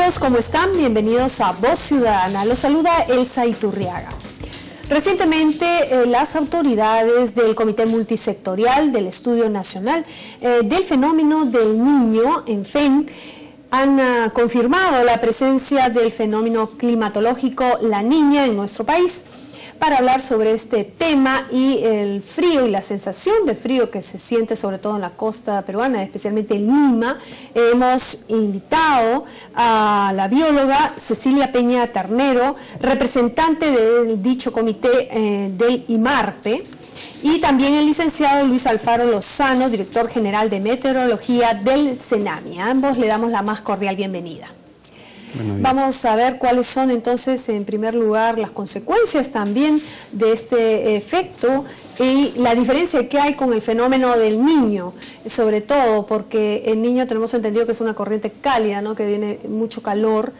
amigos, ¿cómo están? Bienvenidos a Voz Ciudadana. Los saluda Elsa Iturriaga. Recientemente, las autoridades del Comité Multisectorial del Estudio Nacional del Fenómeno del Niño, en FEN, han confirmado la presencia del fenómeno climatológico La Niña en nuestro país. Para hablar sobre este tema y el frío y la sensación de frío que se siente sobre todo en la costa peruana, especialmente en Lima, hemos invitado a la bióloga Cecilia Peña Ternero, representante de dicho comité del IMARPE, y también el licenciado Luis Alfaro Lozano, director general de meteorología del CENAMI. A ambos le damos la más cordial bienvenida. Vamos a ver cuáles son entonces, en primer lugar, las consecuencias también de este efecto y la diferencia que hay con el fenómeno del Niño, sobre todo porque el Niño tenemos entendido que es una corriente cálida, ¿no? Que viene mucho calor,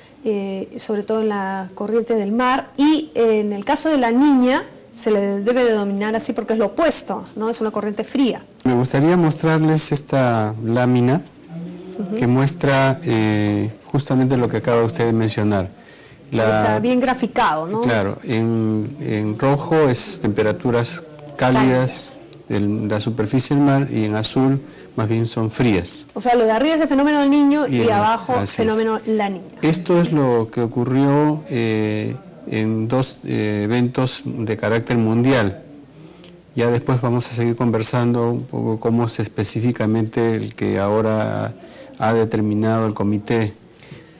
sobre todo en la corriente del mar, y en el caso de La Niña se le debe denominar así porque es lo opuesto, ¿no? Es una corriente fría. Me gustaría mostrarles esta lámina que muestra justamente lo que acaba usted de mencionar. Está bien graficado, ¿no? Claro, en rojo es temperaturas cálidas de la superficie del mar y en azul más bien son frías. O sea, lo de arriba es el fenómeno del Niño y abajo el fenómeno La Niña. Esto es lo que ocurrió en dos eventos de carácter mundial. Ya después vamos a seguir conversando un poco cómo es específicamente el que ahora ha determinado el comité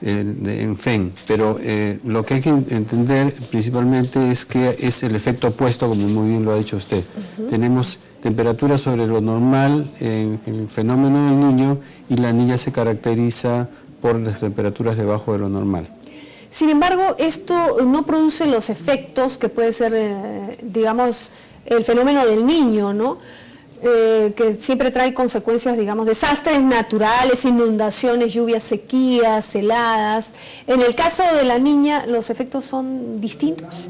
en FEN, pero lo que hay que entender principalmente es que es el efecto opuesto, como muy bien lo ha dicho usted. Tenemos temperaturas sobre lo normal en el fenómeno del Niño y La Niña se caracteriza por las temperaturas debajo de lo normal. Sin embargo, esto no produce los efectos que puede ser, digamos, el fenómeno del Niño, ¿no? Que siempre trae consecuencias, digamos, desastres naturales, inundaciones, lluvias, sequías, heladas. En el caso de La Niña, ¿los efectos son distintos?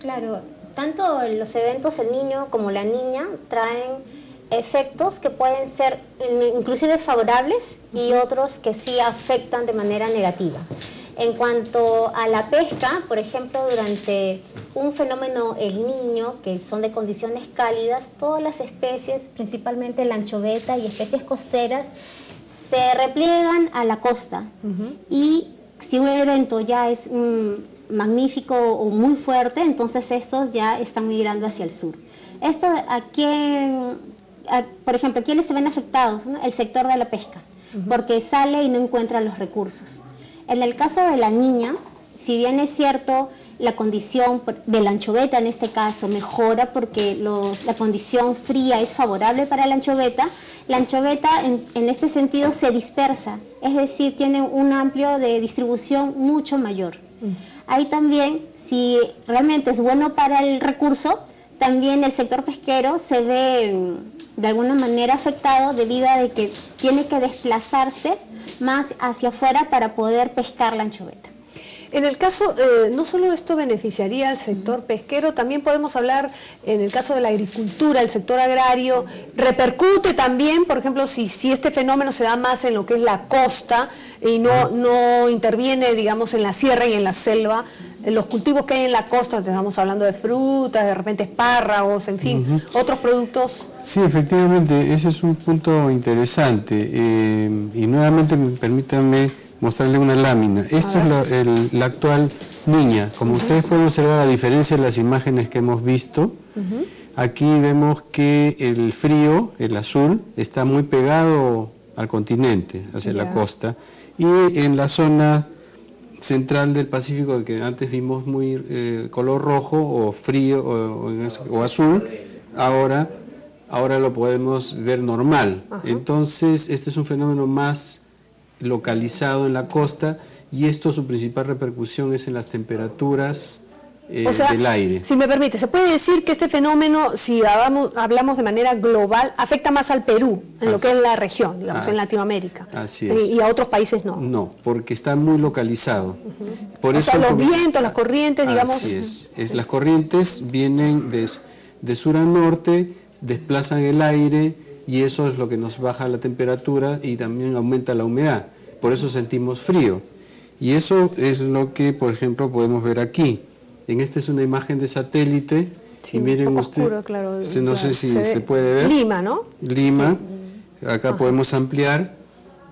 Claro, tanto los eventos El Niño como La Niña traen efectos que pueden ser inclusive favorables y otros que sí afectan de manera negativa. En cuanto a la pesca, por ejemplo, durante un fenómeno El Niño, que son de condiciones cálidas, todas las especies, principalmente la anchoveta y especies costeras, se repliegan a la costa. Y si un evento ya es magnífico o muy fuerte, entonces estos ya están migrando hacia el sur. Esto, por ejemplo, ¿quiénes se ven afectados? ¿No? El sector de la pesca, porque sale y no encuentra los recursos. En el caso de La Niña, si bien es cierto, la condición de la anchoveta en este caso mejora porque la condición fría es favorable para la anchoveta en este sentido se dispersa, es decir, tiene un amplio de distribución mucho mayor. Ahí también, si realmente es bueno para el recurso, también el sector pesquero se ve de alguna manera afectado debido a que tiene que desplazarse más hacia afuera para poder pescar la anchoveta. En el caso, no solo esto beneficiaría al sector pesquero, también podemos hablar en el caso de la agricultura, el sector agrario, repercute también, por ejemplo, si este fenómeno se da más en lo que es la costa y no interviene, digamos, en la sierra y en la selva, en los cultivos que hay en la costa, estamos hablando de frutas, de repente espárragos, en fin, otros productos. Sí, efectivamente, ese es un punto interesante y nuevamente permítanme mostrarle una lámina. Esto es la actual Niña. Como ustedes pueden observar, a diferencia de las imágenes que hemos visto, aquí vemos que el frío, el azul, está muy pegado al continente, hacia la costa, y en la zona central del Pacífico, que antes vimos muy color rojo o frío o azul, ahora lo podemos ver normal. Entonces, este es un fenómeno más localizado en la costa y esto, su principal repercusión es en las temperaturas del aire. Si me permite, ¿se puede decir que este fenómeno, si hablamos de manera global, afecta más al Perú, en lo que es la región, digamos, en Latinoamérica? Así es. Y a otros países no. No, porque está muy localizado. Por eso, los vientos, las corrientes, digamos. Así es. Las corrientes vienen de sur a norte, desplazan el aire y eso es lo que nos baja la temperatura y también aumenta la humedad. Por eso sentimos frío. Y eso es lo que, por ejemplo, podemos ver aquí. En esta es una imagen de satélite. Sí, y miren un poco usted, oscuro, claro, no sé si se puede ver. Lima, ¿no? Lima. Sí. Acá podemos ampliar.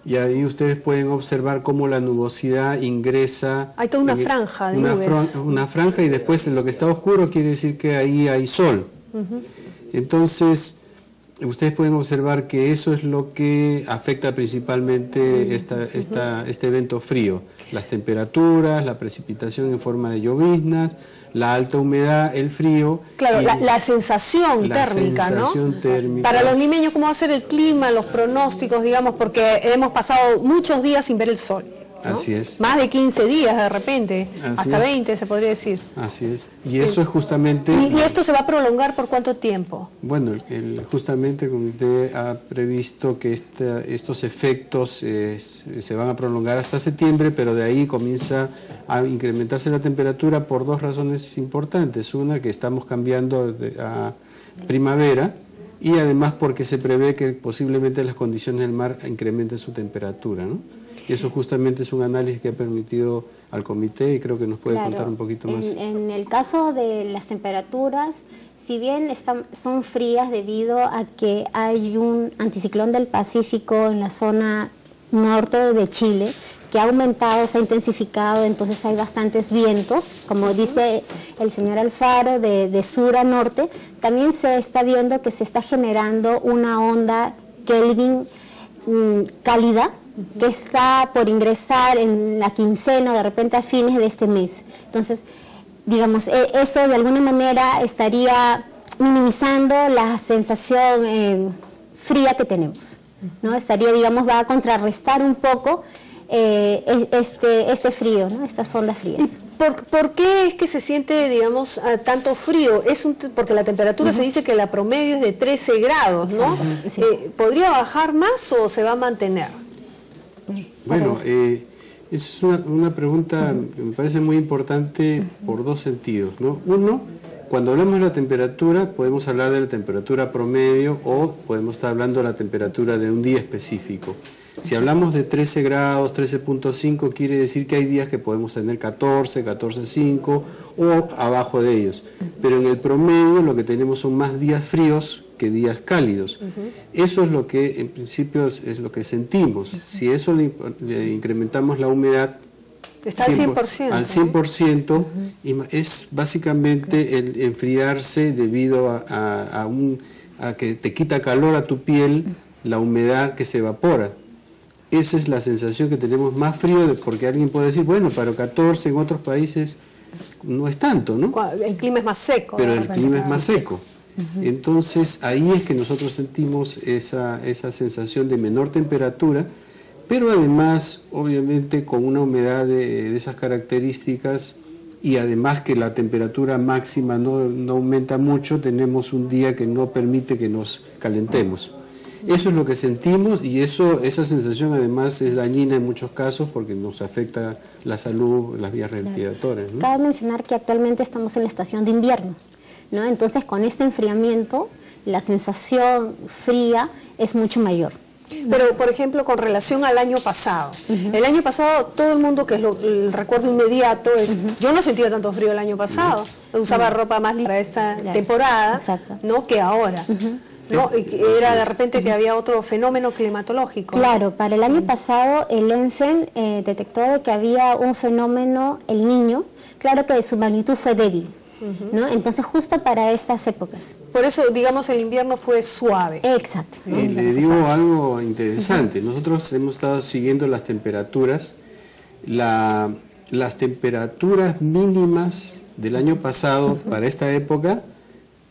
Y ahí ustedes pueden observar cómo la nubosidad ingresa. Hay toda una franja de nubes. Una franja, y después en lo que está oscuro quiere decir que ahí hay sol. Entonces, ustedes pueden observar que eso es lo que afecta principalmente este evento frío. Las temperaturas, la precipitación en forma de lloviznas, la alta humedad, el frío. Claro, la sensación térmica, ¿no? Térmica. Para los limeños, ¿cómo va a ser el clima, los pronósticos, digamos? Porque hemos pasado muchos días sin ver el sol, ¿no? Así es. Más de 15 días de repente, Así hasta es. 20 se podría decir. Así es. Y eso es justamente... ¿Y esto se va a prolongar por cuánto tiempo? Bueno, justamente el comité ha previsto que estos efectos se van a prolongar hasta septiembre, pero de ahí comienza a incrementarse la temperatura por dos razones importantes. Una, que estamos cambiando a primavera, y además porque se prevé que posiblemente las condiciones del mar incrementen su temperatura, ¿no? Y eso justamente es un análisis que ha permitido al comité, y creo que nos puede contar un poquito más. En el caso de las temperaturas, si bien son frías debido a que hay un anticiclón del Pacífico en la zona norte de Chile, que ha aumentado, se ha intensificado, entonces hay bastantes vientos, como dice el señor Alfaro, de sur a norte. También se está viendo que se está generando una onda Kelvin cálida, que está por ingresar en la quincena, de repente a fines de este mes. Entonces, digamos, eso de alguna manera estaría minimizando la sensación fría que tenemos, ¿no? Estaría, digamos, va a contrarrestar un poco este frío, ¿no? Estas ondas frías. ¿Por qué es que se siente, digamos, tanto frío? Porque la temperatura se dice que la promedio es de 13 grados, ¿no? Sí. ¿Podría bajar más o se va a mantener? Bueno, es una pregunta que me parece muy importante por dos sentidos, ¿no? Uno, cuando hablamos de la temperatura, podemos hablar de la temperatura promedio o podemos estar hablando de la temperatura de un día específico. Si hablamos de 13 grados, 13.5, quiere decir que hay días que podemos tener 14, 14.5 o abajo de ellos. Pero en el promedio lo que tenemos son más días fríos que días cálidos. Eso es lo que en principio es lo que sentimos. Si eso le incrementamos la humedad, está al 100%. Al 100%, es básicamente el enfriarse debido a que te quita calor a tu piel, la humedad que se evapora. Esa es la sensación que tenemos más frío, porque alguien puede decir, bueno, pero 14 en otros países no es tanto, ¿no? El clima es más seco. Pero el clima es más seco. Entonces ahí es que nosotros sentimos esa sensación de menor temperatura, pero además, obviamente, con una humedad de esas características, y además que la temperatura máxima no aumenta mucho, tenemos un día que no permite que nos calentemos. Eso es lo que sentimos, y esa sensación además es dañina en muchos casos porque nos afecta la salud, las vías respiratorias, ¿no? Cabe mencionar que actualmente estamos en la estación de invierno, ¿no? Entonces, con este enfriamiento, la sensación fría es mucho mayor. Pero, por ejemplo, con relación al año pasado. El año pasado, todo el mundo, que es el recuerdo inmediato, es yo no sentía tanto frío el año pasado. Usaba ropa más ligera para esta temporada, ¿no? Que ahora. ¿No? Era de repente que había otro fenómeno climatológico. Claro, para el año pasado el ENFEN detectó de que había un fenómeno, el Niño, claro que su magnitud fue débil, ¿no? Entonces justo para estas épocas. Por eso, digamos, el invierno fue suave. Exacto. ¿no? Le digo algo interesante. Nosotros hemos estado siguiendo las temperaturas. Las temperaturas mínimas del año pasado para esta época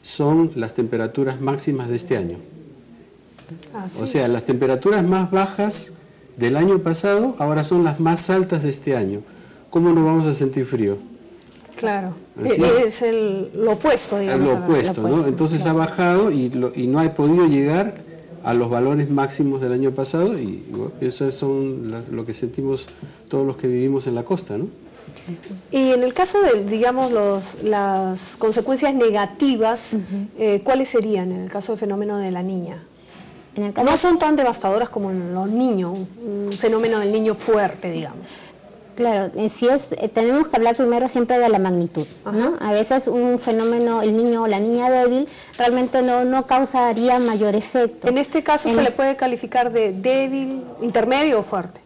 son las temperaturas máximas de este año. O sea, las temperaturas más bajas del año pasado ahora son las más altas de este año. ¿Cómo no vamos a sentir frío? Claro, es lo opuesto, digamos. Lo opuesto, ¿no? Entonces ha bajado y no ha podido llegar a los valores máximos del año pasado, y bueno, eso son lo que sentimos todos los que vivimos en la costa, ¿no? Y en el caso de, digamos, las consecuencias negativas, ¿cuáles serían en el caso del fenómeno de la niña? No son tan devastadoras como en los niños, un fenómeno del niño fuerte, digamos. Claro, tenemos que hablar primero siempre de la magnitud, ¿no? A veces un fenómeno, el niño o la niña débil, realmente no causaría mayor efecto. En este caso se le puede calificar de débil, intermedio o fuerte.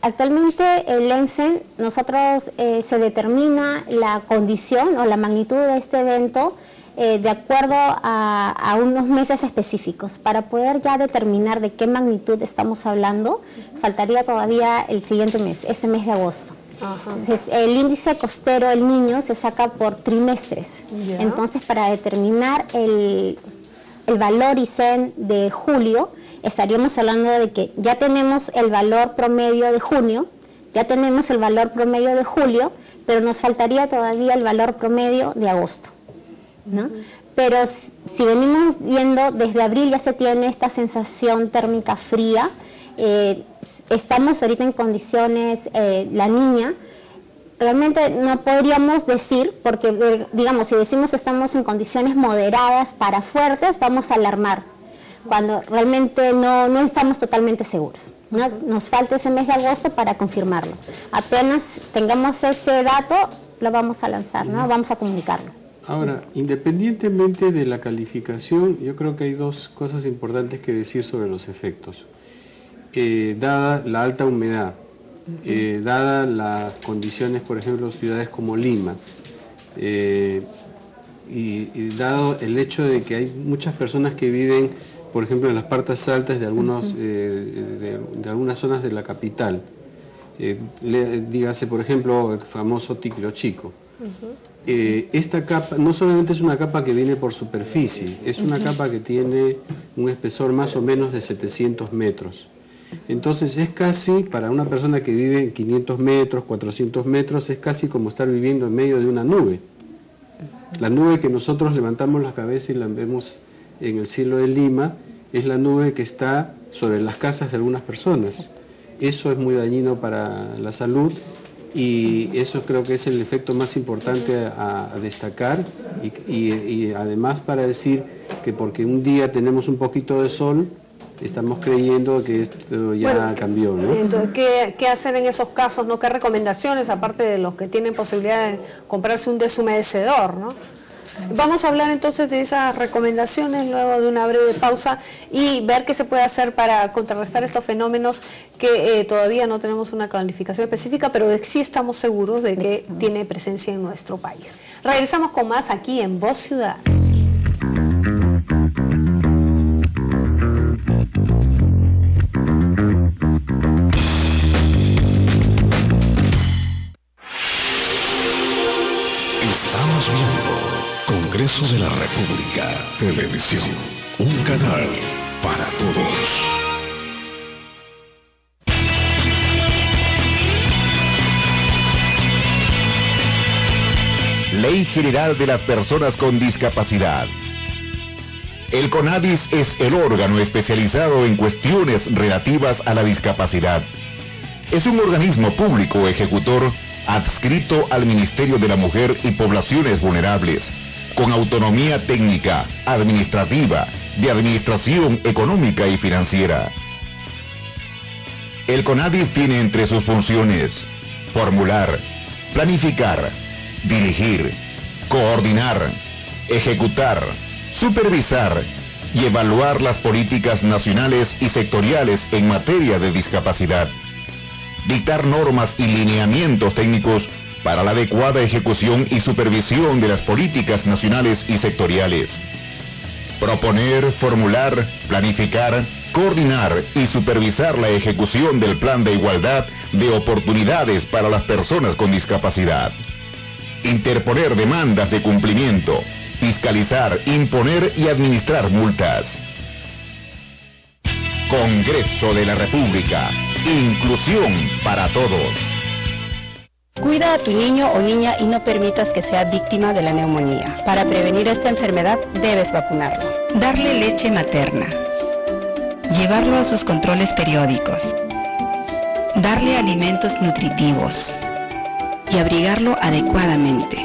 Actualmente el ENFEN, nosotros se determina la condición o la magnitud de este evento de acuerdo a unos meses específicos. Para poder ya determinar de qué magnitud estamos hablando, faltaría todavía el siguiente mes, este mes de agosto. Entonces, el índice costero del niño se saca por trimestres. Entonces, para determinar el valor ISEN de julio, estaríamos hablando de que ya tenemos el valor promedio de junio, ya tenemos el valor promedio de julio, pero nos faltaría todavía el valor promedio de agosto, ¿no? Pero si venimos viendo, desde abril ya se tiene esta sensación térmica fría, estamos ahorita en condiciones, la niña, realmente no podríamos decir, porque digamos, si decimos estamos en condiciones moderadas para fuertes, vamos a alarmar, cuando realmente no estamos totalmente seguros, ¿no? Nos falta ese mes de agosto para confirmarlo. Apenas tengamos ese dato, lo vamos a lanzar, ¿no? Vamos a comunicarlo. Ahora, independientemente de la calificación, yo creo que hay dos cosas importantes que decir sobre los efectos. Dada la alta humedad, dada las condiciones, por ejemplo, en ciudades como Lima, y dado el hecho de que hay muchas personas que viven, por ejemplo, en las partes altas de algunas zonas de la capital, dígase, por ejemplo, el famoso Ticlo Chico. Esta capa no solamente es una capa que viene por superficie, es una capa que tiene un espesor más o menos de 700 metros. Entonces es casi, para una persona que vive en 500 metros, 400 metros, es casi como estar viviendo en medio de una nube. La nube que nosotros levantamos la cabeza y la vemos en el cielo de Lima, es la nube que está sobre las casas de algunas personas. Eso es muy dañino para la salud y eso creo que es el efecto más importante a destacar y además para decir que porque un día tenemos un poquito de sol, estamos creyendo que esto ya cambió, ¿no? Entonces, ¿qué hacer en esos casos, no? ¿Qué recomendaciones, aparte de los que tienen posibilidad de comprarse un deshumedecedor, ¿no? Vamos a hablar entonces de esas recomendaciones luego de una breve pausa y ver qué se puede hacer para contrarrestar estos fenómenos que todavía no tenemos una calificación específica, pero sí estamos seguros de que tiene presencia en nuestro país. Regresamos con más aquí en Voz Ciudadana. Estamos viendo Congreso de la República Televisión, un canal para todos. Ley General de las Personas con Discapacidad. El CONADIS es el órgano especializado en cuestiones relativas a la discapacidad. Es un organismo público ejecutor adscrito al Ministerio de la Mujer y Poblaciones Vulnerables, con autonomía técnica, administrativa, de administración económica y financiera. El CONADIS tiene entre sus funciones formular, planificar, dirigir, coordinar, ejecutar, supervisar y evaluar las políticas nacionales y sectoriales en materia de discapacidad. Dictar normas y lineamientos técnicos para la adecuada ejecución y supervisión de las políticas nacionales y sectoriales. Proponer, formular, planificar, coordinar y supervisar la ejecución del Plan de Igualdad de Oportunidades para las Personas con Discapacidad. Interponer demandas de cumplimiento, fiscalizar, imponer y administrar multas. Congreso de la República. Inclusión para todos. Cuida a tu niño o niña y no permitas que sea víctima de la neumonía. Para prevenir esta enfermedad debes vacunarlo. Darle leche materna. Llevarlo a sus controles periódicos. Darle alimentos nutritivos. Y abrigarlo adecuadamente.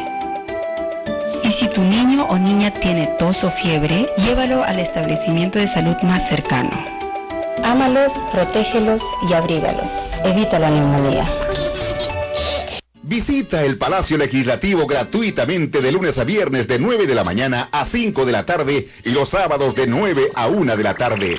Y si tu niño o niña tiene tos o fiebre, llévalo al establecimiento de salud más cercano. Ámalos, protégelos y abrígalos. Evita la neumonía. Visita el Palacio Legislativo gratuitamente de lunes a viernes de 9 de la mañana a 5 de la tarde y los sábados de 9 a 1 de la tarde.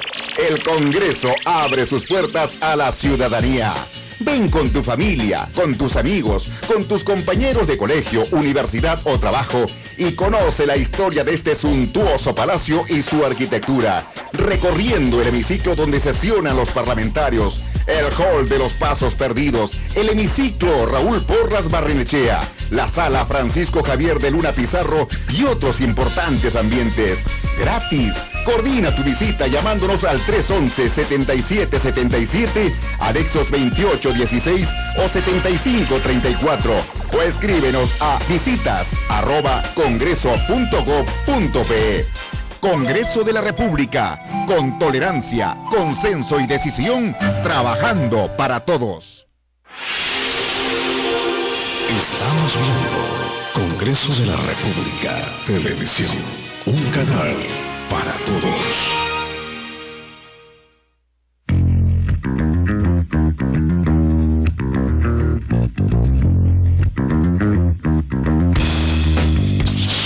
El Congreso abre sus puertas a la ciudadanía. Ven con tu familia, con tus amigos, con tus compañeros de colegio, universidad o trabajo y conoce la historia de este suntuoso palacio y su arquitectura, recorriendo el hemiciclo donde sesionan los parlamentarios, el hall de los pasos perdidos, el hemiciclo Raúl Porras Barrenechea, la sala Francisco Javier de Luna Pizarro y otros importantes ambientes. Gratis. Coordina tu visita llamándonos al 311-7777, anexos 2816 o 7534 o escríbenos a visitas@congreso.gov.pe. Congreso de la República, con tolerancia, consenso y decisión, trabajando para todos. Estamos viendo Congreso de la República Televisión, un canal para todos.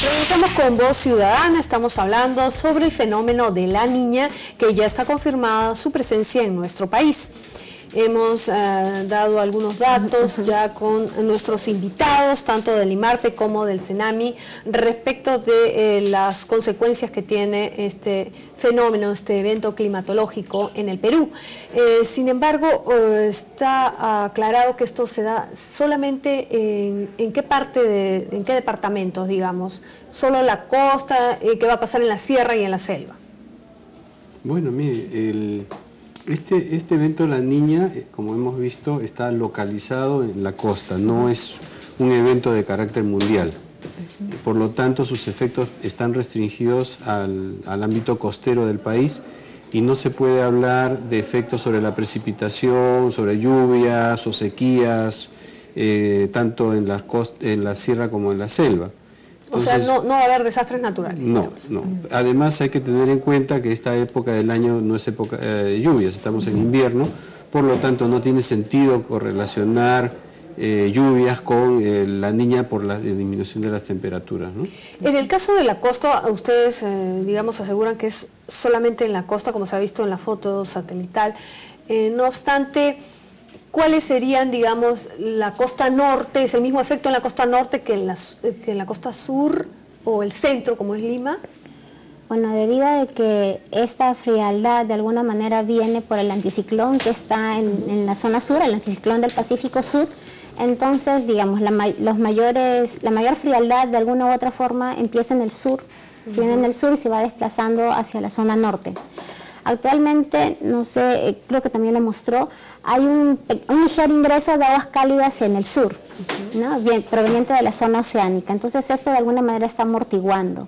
Regresamos con Voz Ciudadana. Estamos hablando sobre el fenómeno de la niña, que ya está confirmada su presencia en nuestro país. Hemos dado algunos datos ya con nuestros invitados, tanto del IMARPE como del CENAMI, respecto de las consecuencias que tiene este fenómeno, este evento climatológico en el Perú. Sin embargo, está aclarado que esto se da solamente en qué parte, en qué departamentos, digamos, solo la costa, qué va a pasar en la sierra y en la selva. Bueno, mire, Este evento La Niña, como hemos visto, está localizado en la costa, no es un evento de carácter mundial. Por lo tanto, sus efectos están restringidos al ámbito costero del país y no se puede hablar de efectos sobre la precipitación, sobre lluvias o sequías, tanto en la sierra como en la selva. Entonces, o sea, no va a haber desastres naturales. No. Además hay que tener en cuenta que esta época del año no es época de lluvias, estamos en invierno, por lo tanto no tiene sentido correlacionar lluvias con La Niña por la disminución de las temperaturas, ¿no? En el caso de la costa, ustedes, digamos, aseguran que es solamente en la costa, como se ha visto en la foto satelital. No obstante, ¿cuáles serían, digamos, la costa norte? ¿Es el mismo efecto en la costa norte que en la costa sur o el centro, como es Lima? Bueno, debido a que esta frialdad de alguna manera viene por el anticiclón que está en la zona sur, el anticiclón del Pacífico Sur, entonces, digamos, la mayor frialdad de alguna u otra forma empieza en el sur, viene en el sur y se va desplazando hacia la zona norte. Actualmente, no sé, creo que también lo mostró, hay un ligero ingreso de aguas cálidas en el sur, ¿no? Bien, proveniente de la zona oceánica. Entonces esto de alguna manera está amortiguando.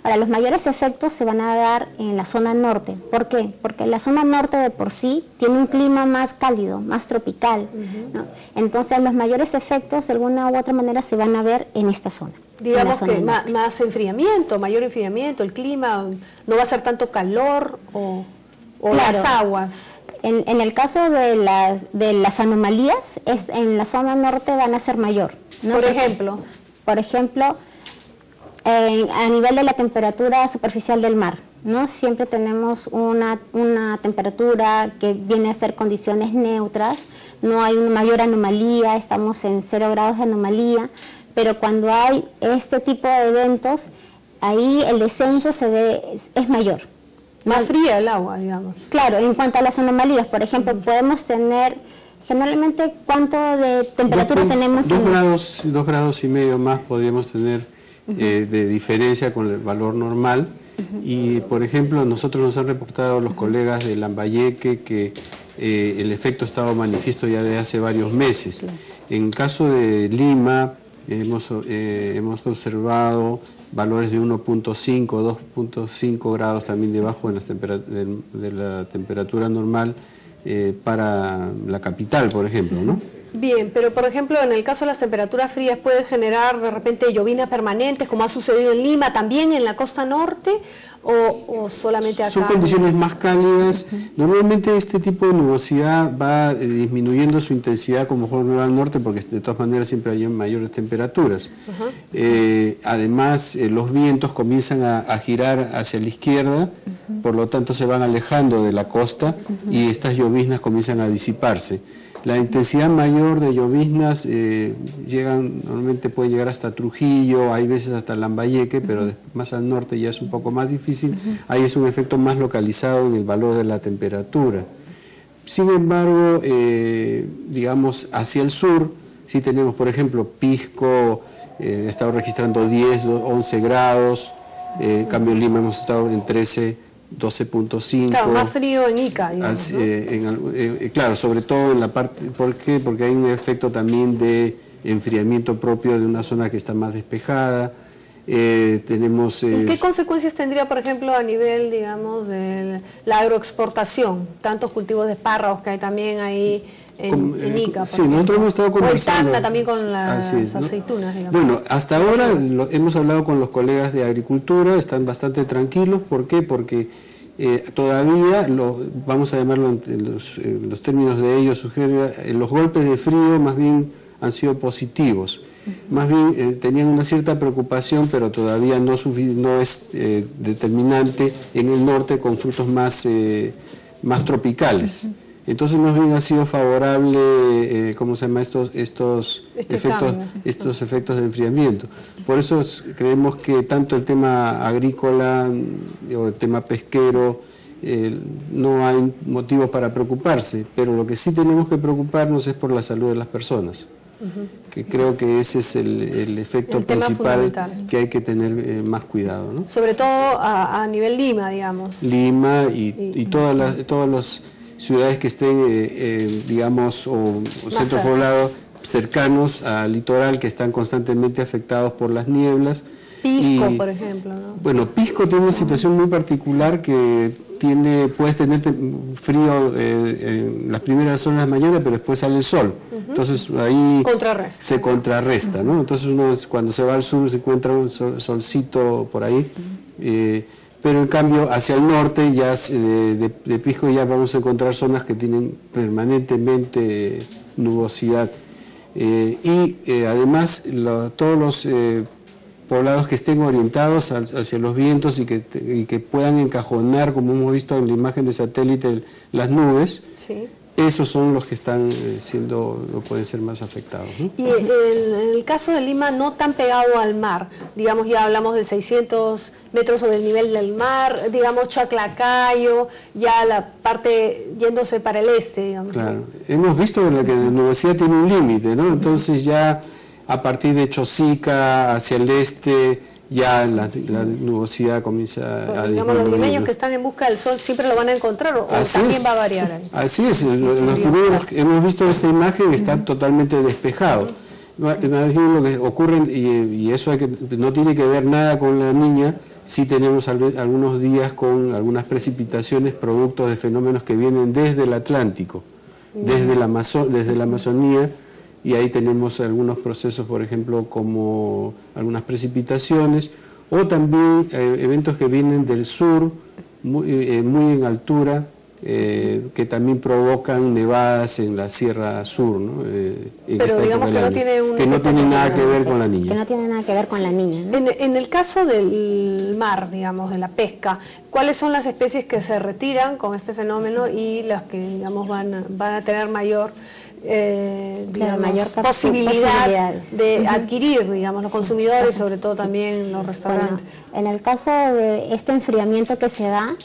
Ahora, los mayores efectos se van a dar en la zona norte. ¿Por qué? Porque la zona norte de por sí tiene un clima más cálido, más tropical, ¿no? Entonces los mayores efectos de alguna u otra manera se van a ver en esta zona. Digamos que más enfriamiento, mayor enfriamiento, el clima, no va a ser tanto calor o claro, las aguas. En el caso de las anomalías, en la zona norte van a ser mayor, ¿no? Por ejemplo, a nivel de la temperatura superficial del mar, ¿no? Siempre tenemos una temperatura que viene a ser condiciones neutras, no hay una mayor anomalía, estamos en 0 grados de anomalía, pero cuando hay este tipo de eventos, ahí el descenso es mayor. Más fría el agua, digamos. Claro, en cuanto a las anomalías, por ejemplo, podemos tener, generalmente, ¿cuánto de temperatura tenemos? 2 grados y medio más podríamos tener de diferencia con el valor normal. Y, por ejemplo, nosotros nos han reportado los colegas de Lambayeque que el efecto estaba manifiesto ya desde hace varios meses. Claro. En caso de Lima, hemos observado valores de 1.5, 2.5 grados también debajo de la temperatura normal para la capital, por ejemplo, ¿no? Bien, pero por ejemplo, en el caso de las temperaturas frías, ¿puede generar de repente llovinas permanentes, como ha sucedido en Lima, también en la costa norte, o solamente acá? Son condiciones más cálidas. Normalmente este tipo de nubosidad va disminuyendo su intensidad conforme va al norte, porque de todas maneras siempre hay mayores temperaturas. Además, los vientos comienzan a girar hacia la izquierda, por lo tanto se van alejando de la costa y estas lloviznas comienzan a disiparse. La intensidad mayor de lloviznas normalmente puede llegar hasta Trujillo, hay veces hasta Lambayeque, pero más al norte ya es un poco más difícil. Ahí es un efecto más localizado en el valor de la temperatura. Sin embargo, digamos, hacia el sur, sí tenemos, por ejemplo, Pisco, he estado registrando 10, 11 grados, en cambio en Lima hemos estado en 13, 12.5. Claro, más frío en Ica, digamos, ¿no? Claro, sobre todo en la parte... ¿Por qué? Porque hay un efecto también de enfriamiento propio de una zona que está más despejada. Tenemos... ¿Y qué consecuencias tendría, por ejemplo, a nivel, digamos, de la agroexportación? Tantos cultivos de espárragos que hay también ahí en Ica. Sí, nosotros hemos estado conversando... O el Tacna también con las aceitunas, digamos. Bueno, hasta ahora hemos hablado con los colegas de agricultura, están bastante tranquilos. ¿Por qué? Porque todavía, vamos a llamarlo en los términos de ellos, los golpes de frío más bien han sido positivos. Más bien tenían una cierta preocupación, pero todavía no es determinante en el norte con frutos más tropicales. Entonces más bien ha sido favorable, ¿cómo se llama? Estos efectos de enfriamiento. Por eso creemos que tanto el tema agrícola o el tema pesquero no hay motivos para preocuparse, pero lo que sí tenemos que preocuparnos es por la salud de las personas. Que creo que ese es el efecto principal que hay que tener más cuidado, ¿no? Sobre todo a nivel Lima, digamos. Lima y todas las ciudades que estén, digamos, o centros poblados cercanos al litoral, que están constantemente afectados por las nieblas. Pisco, por ejemplo, ¿no? Bueno, Pisco tiene una situación muy particular que puedes tener frío en las primeras horas de la mañana, pero después sale el sol. Entonces ahí se contrarresta, ¿no? Entonces cuando se va al sur se encuentra un solcito por ahí. Pero en cambio hacia el norte ya de Pisco ya vamos a encontrar zonas que tienen permanentemente nubosidad. Además todos los poblados que estén orientados hacia los vientos y que puedan encajonar, como hemos visto en la imagen de satélite, las nubes, sí. Esos son los que están pueden ser más afectados, ¿no? Y en el caso de Lima, no tan pegado al mar, digamos, ya hablamos de 600 metros sobre el nivel del mar, digamos Chaclacayo, ya la parte yéndose para el este, digamos. Claro, hemos visto que la nubosidad tiene un límite, ¿no? Entonces ya a partir de Chosica hacia el este, ya la nubosidad comienza a disminuir. Los limeños que están en busca del sol siempre lo van a encontrar, o también va a variar ahí. Así es, los limeños que hemos visto esta imagen está totalmente despejado. Lo que ocurre, y eso no tiene que ver nada con la niña, sí tenemos algunos días con algunas precipitaciones producto de fenómenos que vienen desde el Atlántico, desde la Amazonía. Y ahí tenemos algunos procesos, por ejemplo, como algunas precipitaciones, o también eventos que vienen del sur, muy en altura, que también provocan nevadas en la Sierra Sur, ¿no? Pero digamos que no tiene nada que ver con la niña. Que no tiene nada que ver con la niña, ¿no? En el caso del mar, digamos, de la pesca, ¿cuáles son las especies que se retiran con este fenómeno y las que, digamos, van a tener mayor posibilidad de adquirir, digamos, los consumidores, sobre todo también los restaurantes? Bueno, en el caso de este enfriamiento que se da,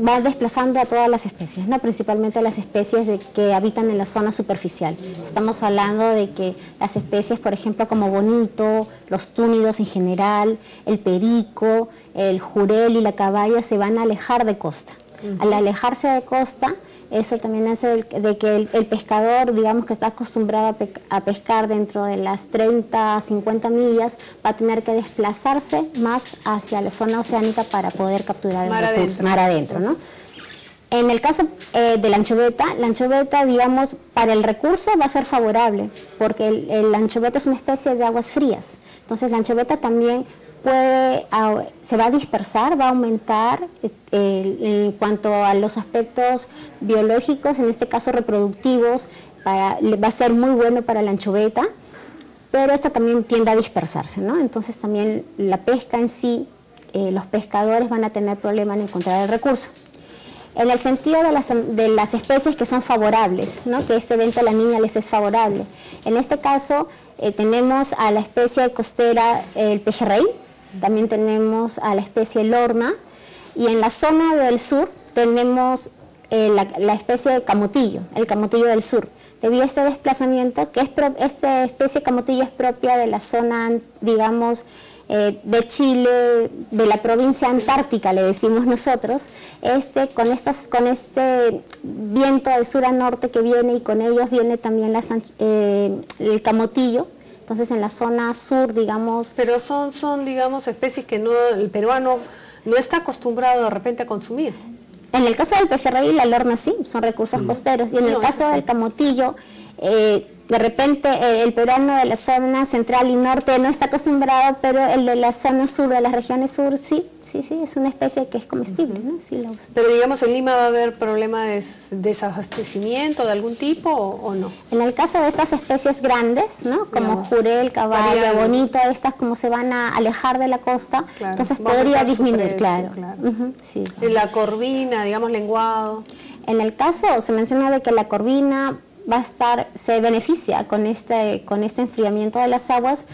va desplazando a todas las especies, ¿no? Principalmente a las especies que habitan en la zona superficial. Estamos hablando de que las especies, por ejemplo, como bonito, los túnidos en general, el perico, el jurel y la caballa se van a alejar de costa. Al alejarse de costa, eso también hace de que el pescador, digamos, que está acostumbrado a pescar dentro de las 30 a 50 millas, va a tener que desplazarse más hacia la zona oceánica para poder capturar el recurso, mar adentro, ¿no? En el caso de la anchoveta, digamos, para el recurso va a ser favorable, porque la anchoveta es una especie de aguas frías. Entonces la anchoveta también se va a dispersar, va a aumentar en cuanto a los aspectos biológicos, en este caso reproductivos, va a ser muy bueno para la anchoveta, pero esta también tiende a dispersarse, ¿no? Entonces también la pesca en sí, los pescadores van a tener problemas en encontrar el recurso. En el sentido de las especies que son favorables, ¿no? Que este evento a la niña les es favorable. En este caso tenemos a la especie costera el pejerrey, también tenemos a la especie lorna, y en la zona del sur tenemos la especie de camotillo, el camotillo del sur. Debido a este desplazamiento, esta especie de camotillo es propia de la zona, digamos, de Chile, de la provincia antártica, le decimos nosotros, con este viento de sur a norte que viene, y con ellos viene también el camotillo. Entonces en la zona sur, digamos... Pero son digamos, especies que el peruano no está acostumbrado de repente a consumir. En el caso del pejerrey y la lorna sí, son recursos costeros, y en el caso del camotillo, de repente el peruano de la zona central y norte no está acostumbrado, pero el de la zona sur, de las regiones sur, sí, es una especie que es comestible, ¿no? Sí la usa. Pero digamos, ¿en Lima va a haber problema de desabastecimiento de algún tipo o no? En el caso de estas especies grandes, ¿no? Como jurel, caballo, bonito, estas como se van a alejar de la costa, claro, entonces podría disminuir, claro. Sí. En la corvina, digamos, lenguado. En el caso, se menciona de que la corvina se beneficia con este enfriamiento de las aguas,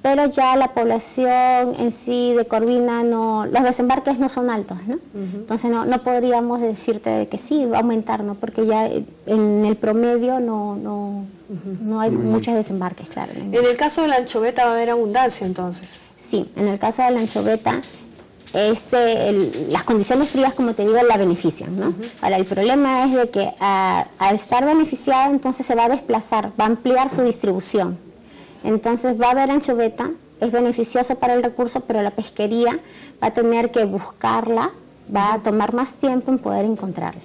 pero ya la población en sí de corvina, los desembarques no son altos, ¿no? Entonces no podríamos decirte de que sí, va a aumentar, ¿no? Porque ya en el promedio no hay muchos desembarques, claro. En el caso de la anchoveta va a haber abundancia, entonces. Sí, en el caso de la anchoveta, las condiciones frías, como te digo, la benefician, ¿no? Ahora, el problema es de que al estar beneficiada, entonces se va a desplazar, va a ampliar su distribución. Entonces va a haber anchoveta, es beneficioso para el recurso, pero la pesquería va a tener que buscarla, va a tomar más tiempo en poder encontrarla.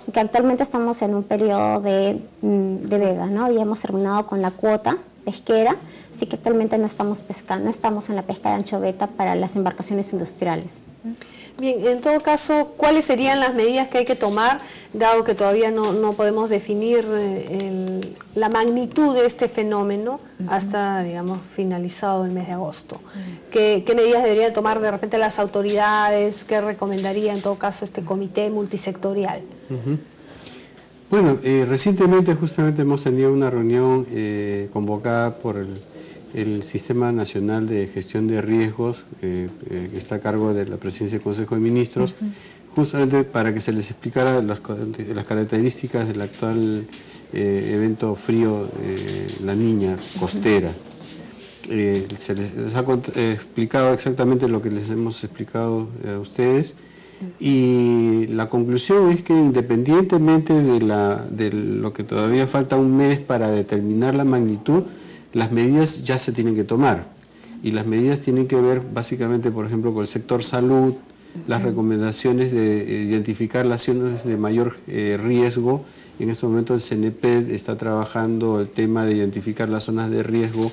Porque actualmente estamos en un periodo de veda, ¿no? Ya hemos terminado con la cuota pesquera, así que actualmente no estamos pescando, no estamos en la pesca de anchoveta para las embarcaciones industriales. Bien, en todo caso, ¿cuáles serían las medidas que hay que tomar, dado que todavía no podemos definir la magnitud de este fenómeno hasta, digamos, finalizado el mes de agosto? ¿Qué medidas deberían tomar de repente las autoridades? ¿Qué recomendaría en todo caso este comité multisectorial? Bueno, recientemente justamente hemos tenido una reunión convocada por el Sistema Nacional de Gestión de Riesgos, que está a cargo de la Presidencia del Consejo de Ministros, justamente para que se les explicara las características del actual evento frío, la niña costera. Se les ha explicado exactamente lo que les hemos explicado a ustedes, y la conclusión es que independientemente de lo que todavía falta un mes para determinar la magnitud, las medidas ya se tienen que tomar, y las medidas tienen que ver básicamente, por ejemplo, con el sector salud, las recomendaciones de identificar las zonas de mayor riesgo. En este momento el CNP está trabajando el tema de identificar las zonas de riesgo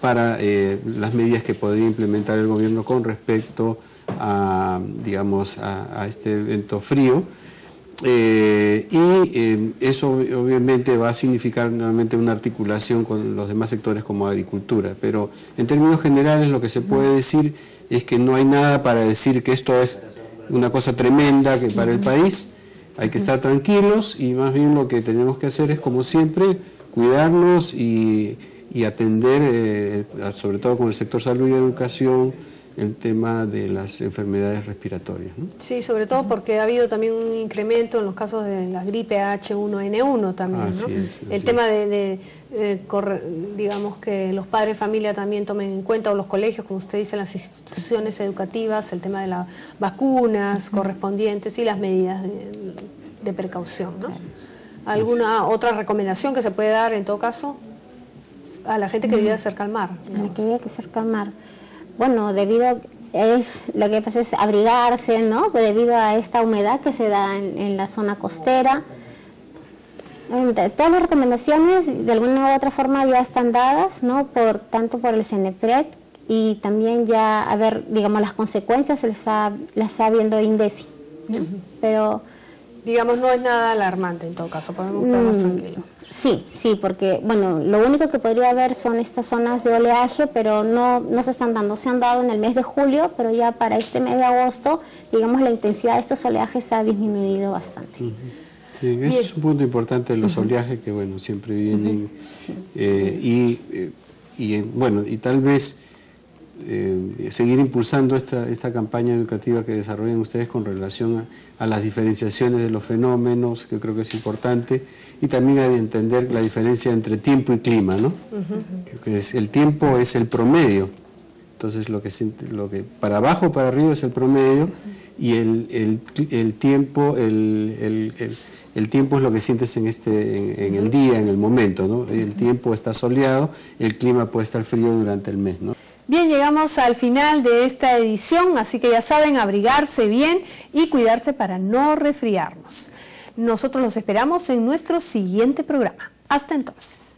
para las medidas que podría implementar el gobierno con respecto a, digamos, a este evento frío. Eso obviamente va a significar nuevamente una articulación con los demás sectores como agricultura, pero en términos generales lo que se puede decir es que no hay nada para decir que esto es una cosa tremenda que para el país. Hay que estar tranquilos, y más bien lo que tenemos que hacer es, como siempre, cuidarnos y atender, sobre todo con el sector salud y educación, el tema de las enfermedades respiratorias, ¿no? Sí, sobre todo porque ha habido también un incremento en los casos de la gripe H1N1 también, ¿no? El tema digamos, que los padres de familia también tomen en cuenta, o los colegios, como usted dice, las instituciones educativas, el tema de las vacunas correspondientes y las medidas de precaución, ¿no? ¿Alguna otra recomendación que se puede dar en todo caso a la gente que vive cerca al mar? A la que vive cerca al mar. Bueno, debido Lo que pasa es abrigarse, ¿no? Pues debido a esta humedad que se da en la zona costera. Todas las recomendaciones de alguna u otra forma ya están dadas, ¿no? Tanto por el CENEPRED y también ya, a ver, digamos, las consecuencias las está viendo INDECI, ¿no? Pero digamos, no es nada alarmante en todo caso, podemos quedar más tranquilos. Sí, porque, bueno, lo único que podría haber son estas zonas de oleaje, pero no se están dando. Se han dado en el mes de julio, pero ya para este mes de agosto, digamos, la intensidad de estos oleajes ha disminuido bastante. Sí, ese es un punto importante de los oleajes que, bueno, siempre vienen. Bueno, y tal vez seguir impulsando esta campaña educativa que desarrollan ustedes con relación a las diferenciaciones de los fenómenos, que creo que es importante, y también a entender la diferencia entre tiempo y clima, ¿no? Que el tiempo es el promedio, entonces lo que para abajo o para arriba es el promedio, y el tiempo el tiempo es lo que sientes en el día, en el momento, ¿no? El tiempo está soleado, el clima puede estar frío durante el mes, ¿no? Bien, llegamos al final de esta edición, así que ya saben, abrigarse bien y cuidarse para no resfriarnos. Nosotros los esperamos en nuestro siguiente programa. Hasta entonces.